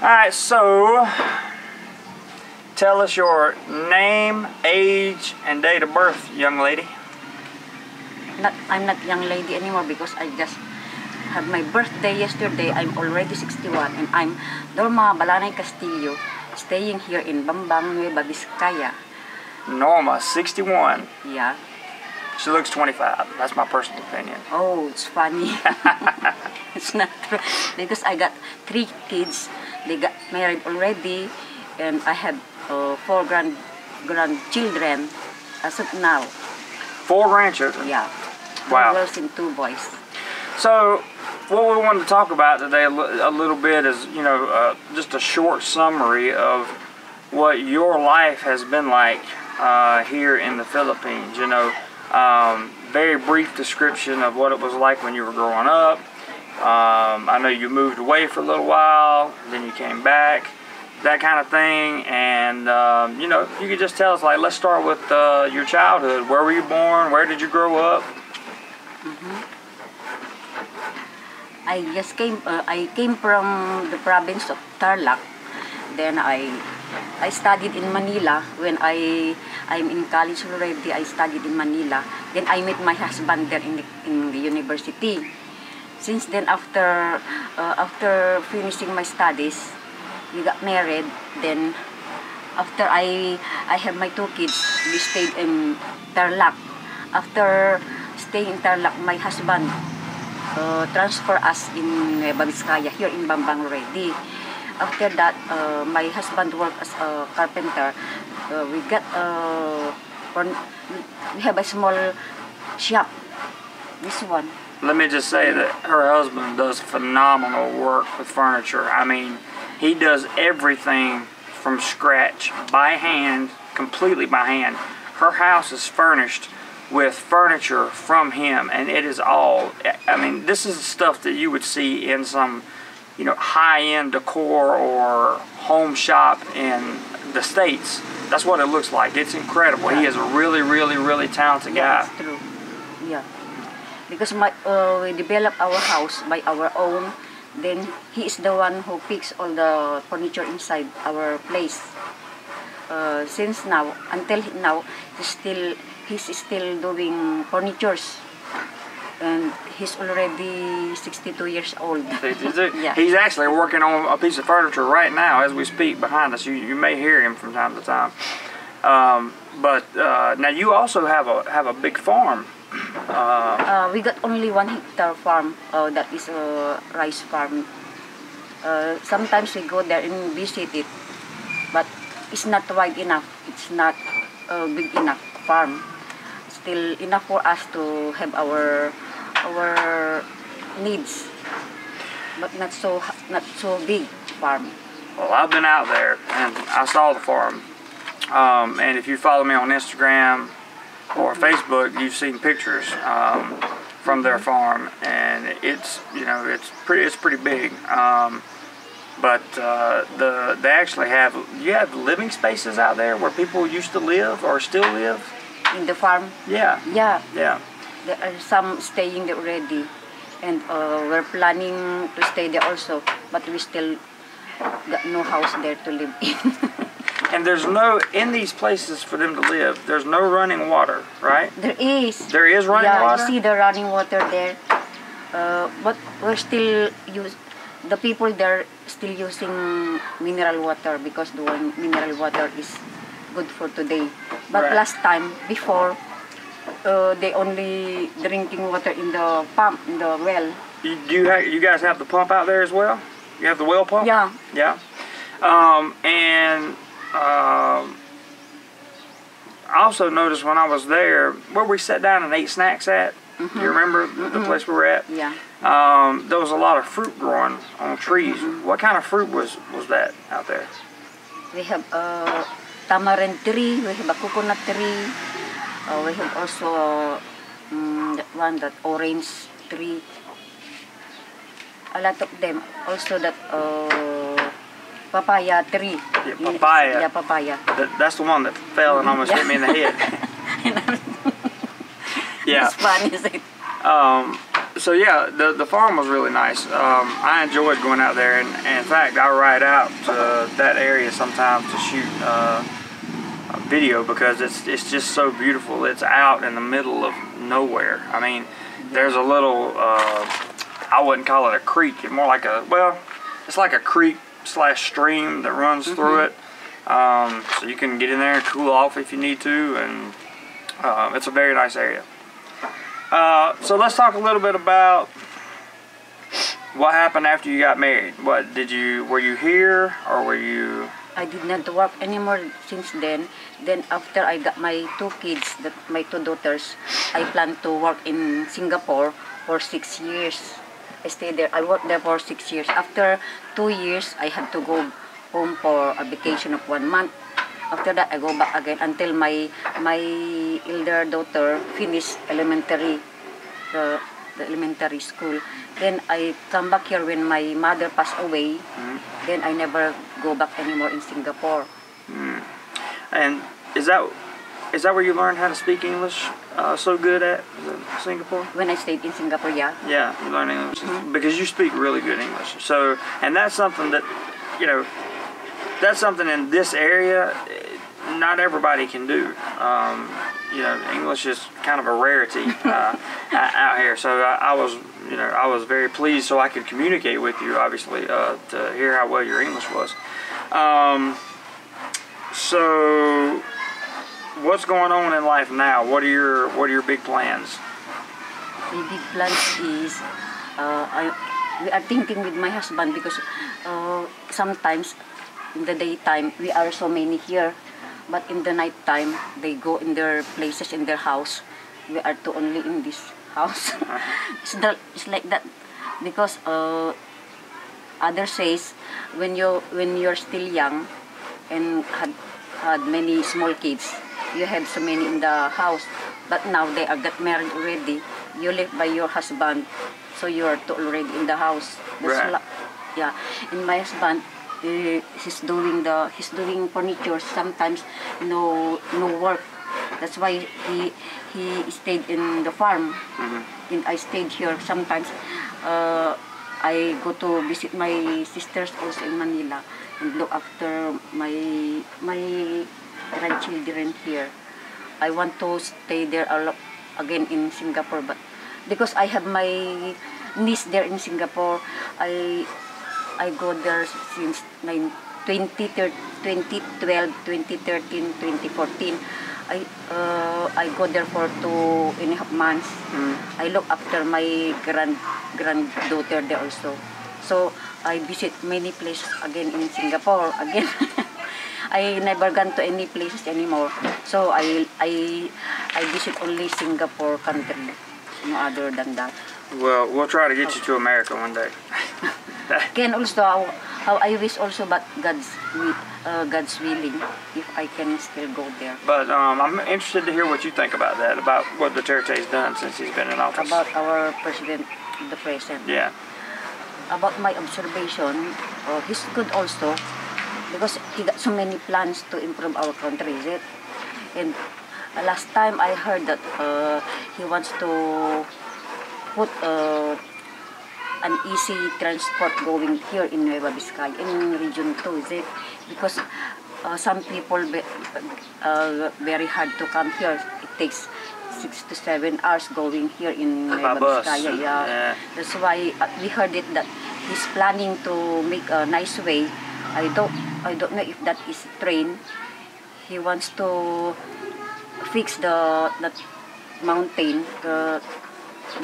Alright, so tell us your name, age, and date of birth, young lady. I'm not young lady anymore because I just had my birthday yesterday. I'm already 61 and I'm Norma Castillo, staying here in Bambang, Nueva Vizcaya. Norma, 61. Yeah. She looks 25. That's my personal opinion. Oh, it's funny. It's not true. Because I got 3 kids. They got married already. And I have 4 grandchildren as of now. 4 grandchildren? Yeah. Wow. 2 girls and 2 boys. So, what we wanted to talk about today a little bit is, you know, just a short summary of what your life has been like here in the Philippines. You know, very brief description of what it was like when you were growing up. I know you moved away for a little while, then you came back, that kind of thing. And, you know, you could just tell us, like, let's start with your childhood. Where were you born? Where did you grow up? I came from the province of Tarlac. Then I studied in Manila. When I'm in college already, I studied in Manila. Then I met my husband there in the university. Since then, after finishing my studies, we got married. Then after I have my 2 kids, we stayed in Tarlac. After staying in Tarlac, my husband transfer us in Nueva Vizcaya, here in Bambang already. After that, my husband worked as a carpenter. We have a small shop. This one. Let me just say that her husband does phenomenal work with furniture. I mean, he does everything from scratch, by hand, completely by hand. Her house is furnished with furniture from him, and it is all, I mean, this is stuff that you would see in some, you know, high-end decor or home shop in the States. That's what it looks like. It's incredible. He is a really, really, really talented guy. That's true. Yeah. Because we develop our house by our own, then he is the one who picks all the furniture inside our place. Since now, until now, he's still doing furnitures. And he's already 62 years old. Yeah. He's actually working on a piece of furniture right now as we speak behind us. You may hear him from time to time. But now you also have a big farm. We got only 1 hectare farm. That is a rice farm. Sometimes we go there and visit it, but it's not wide enough. It's not a big enough farm. Still enough for us to have our needs, but not so big farm. Well, I've been out there and I saw the farm. And if you follow me on Instagram or Facebook, you've seen pictures from their farm, and it's, you know, it's pretty big. But they actually have, you have living spaces out there where people used to live or still live. In the farm? Yeah. Yeah. Yeah. There are some staying there already, and we're planning to stay there also, but we still got no house there to live in. And there's no, in these places for them to live, there's no running water, right? There is. There is running water? Yeah, you see the running water there. But we're still the people there still using mineral water because the mineral water is good for today. But right. Last time, before, they only drinking water in the pump, in the well. You guys have the pump out there as well? You have the well pump? Yeah. Yeah. I also noticed when I was there, where we sat down and ate snacks at, you remember the place we were at? Yeah. There was a lot of fruit growing on trees. What kind of fruit was that out there? We have tamarind tree, we have a coconut tree, we have also that orange tree. A lot of them. Also that papaya tree. Yeah, papaya. Yeah, papaya. That's the one that fell and almost hit me in the head. Yeah. It's fun, is it? So yeah, the farm was really nice. I enjoyed going out there, and in fact, I ride out to that area sometimes to shoot a video because it's just so beautiful. It's out in the middle of nowhere. I mean, there's a little I wouldn't call it a creek. It's more like it's like a creek / stream that runs through it. So you can get in there and cool off if you need to, and it's a very nice area. So let's talk a little bit about what happened after you got married. Were you here or were you? I did not work anymore since then. Then after I got my 2 kids, my 2 daughters, I plan to work in Singapore for 6 years. I stayed there. I worked there for 6 years. After 2 years, I had to go home for a vacation of 1 month. After that, I go back again until my elder daughter finished elementary, the elementary school. Then I come back here when my mother passed away. Then I never go back anymore in Singapore. And is that where you learned how to speak English so good at Singapore? When I stayed in Singapore, yeah. Yeah, you learned English because you speak really good English. So, and that's something that, that's something in this area not everybody can do. English is kind of a rarity out here. So I was very pleased so I could communicate with you, obviously, to hear how well your English was. So what's going on in life now? What are your big plans? The big plans is we are thinking with my husband because sometimes in the daytime we are so many here, but in the night time they go in their places, in their house. We are two only in this house. It's like that because others says when you're still young and had many small kids, you have so many in the house, but now they are got married already. You live by your husband, so you are two already in the house. Right. Yeah, and my husband, he's doing furniture. Sometimes no work. That's why he stayed in the farm. And I stayed here. Sometimes I go to visit my sisters also in Manila and look after my grandchildren here. I want to stay there again in Singapore, but because I have my niece there in Singapore, I go there since 2012, 2013, 2014. I go there for 2.5 months. I look after my granddaughter there also. So I visit many places again in Singapore again. I never gone to any places anymore. So I visit only Singapore country, no other than that. Well, we'll try to get you to America one day. Can also how I wish also, but God's willing, if I can still go there. But I'm interested to hear what you think about that, about what Duterte's done since he's been in office. About our president, the president. Yeah. About my observation, he's good also because he got so many plans to improve our country, is it? And last time I heard that he wants to put an easy transport going here in Nueva Vizcaya, in Region 2, is it? Because some people very hard to come here. It takes 6 to 7 hours going here in Nueva Vizcaya. Yeah. That's why we heard it that he's planning to make a nice way. I don't know if that is train. He wants to fix that mountain, the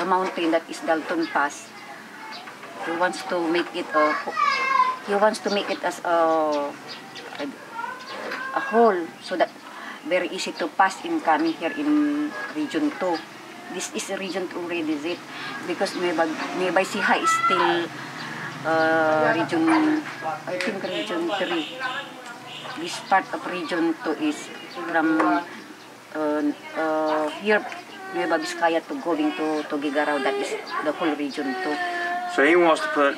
mountain that is Dalton Pass. He wants to make it as a hole so that very easy to pass in coming here in Region 2. This is Region 2 already, is it? Because Nueva Ecija is still Region 3. This part of Region 2 is from here Nueva Vizcaya to going to Gigarao. That is the whole Region 2. So he wants to put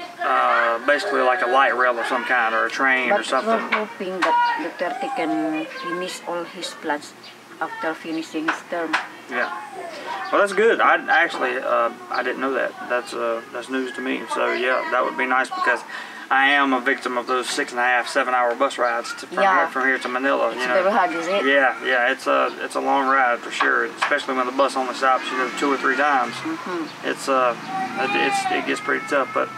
basically like a light rail of some kind or a train or something. But we're hoping that Duterte can finish all his plans after finishing his term. Yeah. Well, that's good. I actually I didn't know that. That's news to me. So yeah, that would be nice because I am a victim of those 6.5, 7-hour bus rides from here to Manila. It's very hard, is it? Yeah. It's a long ride for sure, especially when the bus only stops 2 or 3 times. It gets pretty tough. But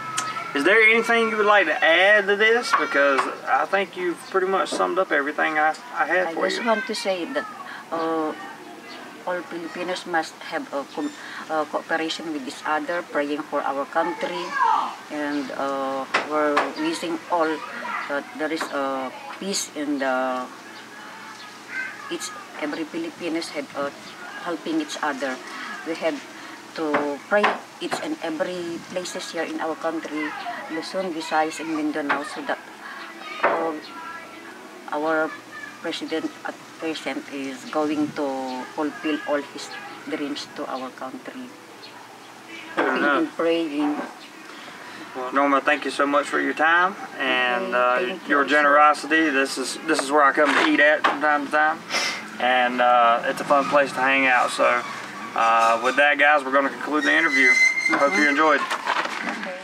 is there anything you would like to add to this? Because I think you've pretty much summed up everything I had for you. I just want to say that all Filipinos must have a cooperation with each other, praying for our country, and we're wishing all that there is peace in every Filipinos have helping each other. We have to pray each and every places here in our country, Luzon, Visayas, and Mindanao, so that our president at present is going to fulfill all his dreams to our country. Hoping and praying. Well, Norma, thank you so much for your time and your you generosity. This is where I come to eat at from time to time, and it's a fun place to hang out. So with that, guys, we're going to conclude the interview. Hope you enjoyed. Okay.